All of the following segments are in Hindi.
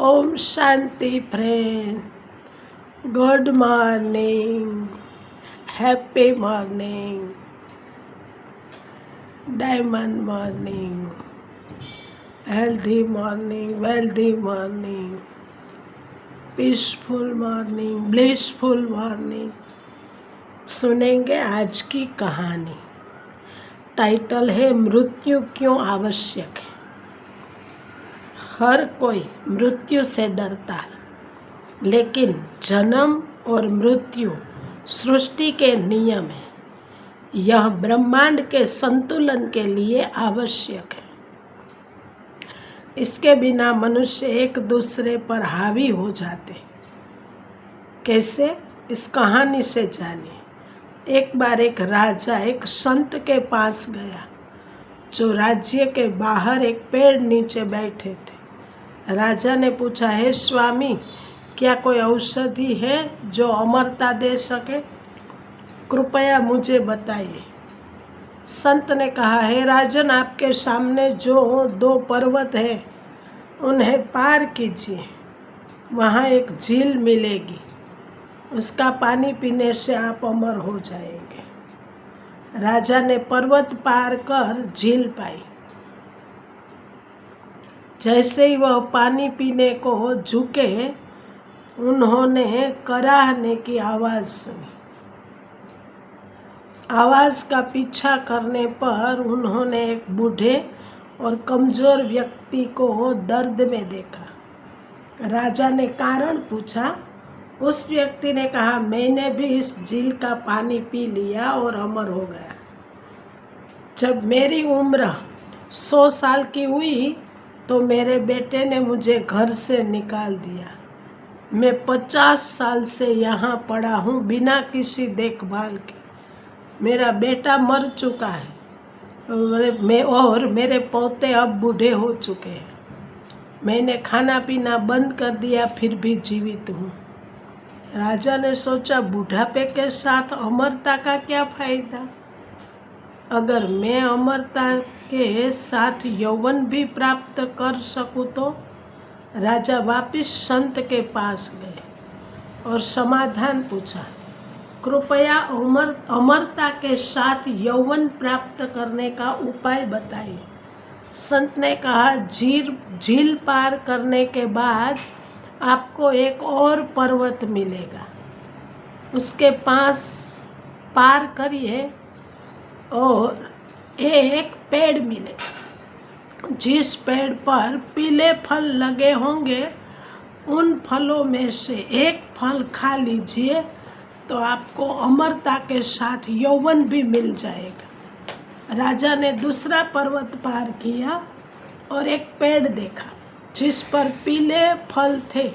ओम शांति friend, good morning, happy morning, diamond morning, healthy morning, wealthy morning, peaceful morning, blissful morning. सुनेंगे आज की कहानी। टाइटल है मृत्यु क्यों आवश्यक है। हर कोई मृत्यु से डरता है, लेकिन जन्म और मृत्यु सृष्टि के नियम है। यह ब्रह्मांड के संतुलन के लिए आवश्यक है। इसके बिना मनुष्य एक दूसरे पर हावी हो जाते। कैसे, इस कहानी से जानिए। एक बार एक राजा एक संत के पास गया, जो राज्य के बाहर एक पेड़ नीचे बैठे थे। राजा ने पूछा, हे स्वामी, क्या कोई औषधि है जो अमरता दे सके? कृपया मुझे बताइए। संत ने कहा, हे राजन, आपके सामने जो 2 पर्वत है उन्हें पार कीजिए। वहाँ एक झील मिलेगी, उसका पानी पीने से आप अमर हो जाएंगे। राजा ने पर्वत पार कर झील पाई। जैसे ही वह पानी पीने को झुके, उन्होंने कराहने की आवाज़ सुनी। आवाज़ का पीछा करने पर उन्होंने एक बूढ़े और कमज़ोर व्यक्ति को दर्द में देखा। राजा ने कारण पूछा। उस व्यक्ति ने कहा, मैंने भी इस झील का पानी पी लिया और अमर हो गया। जब मेरी उम्र 100 साल की हुई तो मेरे बेटे ने मुझे घर से निकाल दिया। मैं 50 साल से यहाँ पड़ा हूँ बिना किसी देखभाल के। मेरा बेटा मर चुका है और मेरे पोते अब बूढ़े हो चुके हैं। मैंने खाना पीना बंद कर दिया, फिर भी जीवित हूँ। राजा ने सोचा, बुढ़ापे के साथ अमरता का क्या फायदा? अगर मैं अमरता के साथ यौवन भी प्राप्त कर सकूं तो? राजा वापिस संत के पास गए और समाधान पूछा। कृपया अमरता के साथ यौवन प्राप्त करने का उपाय बताइए। संत ने कहा, झील पार करने के बाद आपको एक और पर्वत मिलेगा, उसके पास पार करिए और एक पेड़ मिलेगा। जिस पेड़ पर पीले फल लगे होंगे, उन फलों में से एक फल खा लीजिए तो आपको अमरता के साथ यौवन भी मिल जाएगा। राजा ने दूसरा पर्वत पार किया और एक पेड़ देखा जिस पर पीले फल थे।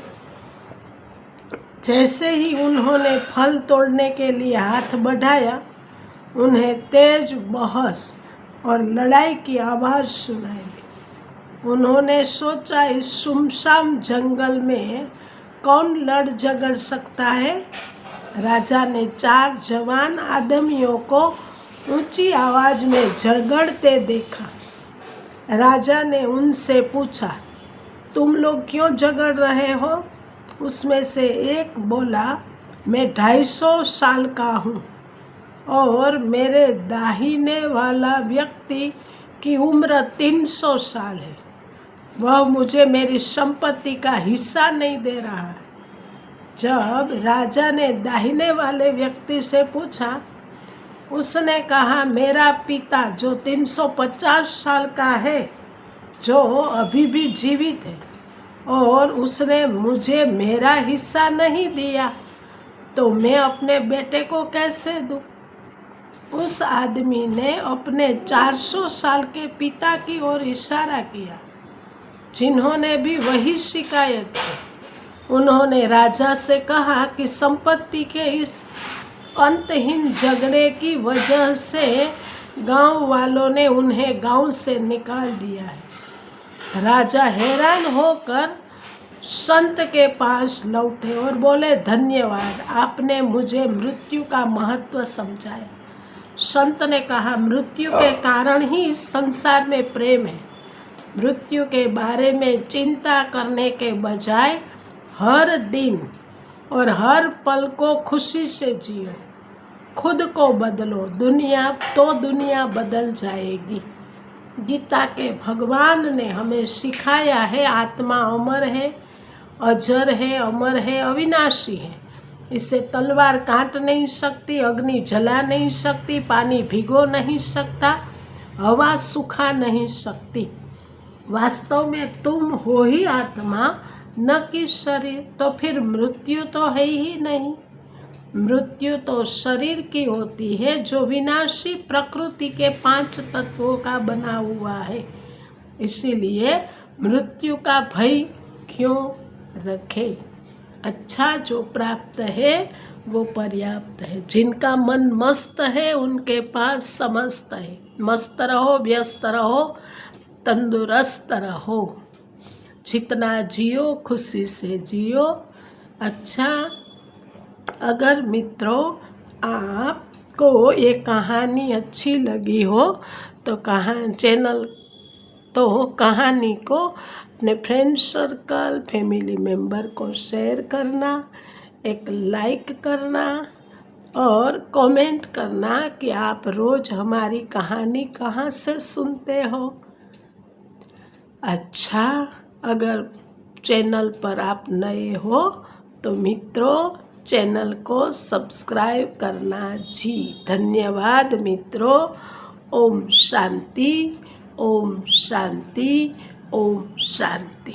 जैसे ही उन्होंने फल तोड़ने के लिए हाथ बढ़ाया, उन्हें तेज बहस और लड़ाई की आवाज़ सुनाई दी। उन्होंने सोचा, इस सुमसाम जंगल में कौन लड़ झगड़ सकता है? राजा ने 4 जवान आदमियों को ऊंची आवाज़ में झगड़ते देखा। राजा ने उनसे पूछा, तुम लोग क्यों झगड़ रहे हो? उसमें से एक बोला, मैं 250 साल का हूँ और मेरे दाहिने वाला व्यक्ति की उम्र 300 साल है। वह मुझे मेरी संपत्ति का हिस्सा नहीं दे रहा है। जब राजा ने दाहिने वाले व्यक्ति से पूछा, उसने कहा, मेरा पिता जो 350 साल का है, जो अभी भी जीवित है, और उसने मुझे मेरा हिस्सा नहीं दिया, तो मैं अपने बेटे को कैसे दूँ? उस आदमी ने अपने 400 साल के पिता की ओर इशारा किया, जिन्होंने भी वही शिकायत की। उन्होंने राजा से कहा कि संपत्ति के इस अंतहीन झगड़े की वजह से गांव वालों ने उन्हें गांव से निकाल दिया है। राजा हैरान होकर संत के पास लौटे और बोले, धन्यवाद, आपने मुझे मृत्यु का महत्व समझाया। संत ने कहा, मृत्यु के कारण ही इस संसार में प्रेम है। मृत्यु के बारे में चिंता करने के बजाय हर दिन और हर पल को खुशी से जियो। खुद को बदलो, दुनिया बदल जाएगी। गीता के भगवान ने हमें सिखाया है, आत्मा अमर है, अजर है, अमर है, अविनाशी है। इसे तलवार काट नहीं सकती, अग्नि जला नहीं सकती, पानी भिगो नहीं सकता, हवा सुखा नहीं सकती। वास्तव में तुम हो ही आत्मा, न कि शरीर। तो फिर मृत्यु तो है ही नहीं। मृत्यु तो शरीर की होती है जो विनाशी प्रकृति के 5 तत्वों का बना हुआ है। इसीलिए मृत्यु का भय क्यों रखे। अच्छा जो प्राप्त है वो पर्याप्त है। जिनका मन मस्त है उनके पास समस्त है। मस्त रहो, व्यस्त रहो, तंदुरुस्त रहो। जितना जियो खुशी से जियो। अच्छा, अगर मित्रों आपको ये कहानी अच्छी लगी हो तो कहानी को अपने फ्रेंड सर्कल, फैमिली मेम्बर को शेयर करना, एक लाइक करना और कमेंट करना कि आप रोज़ हमारी कहानी कहाँ से सुनते हो। अच्छा, अगर चैनल पर आप नए हो तो मित्रों चैनल को सब्सक्राइब करना जी। धन्यवाद मित्रों। ओम शांति, ओम शांति, ओम शांति।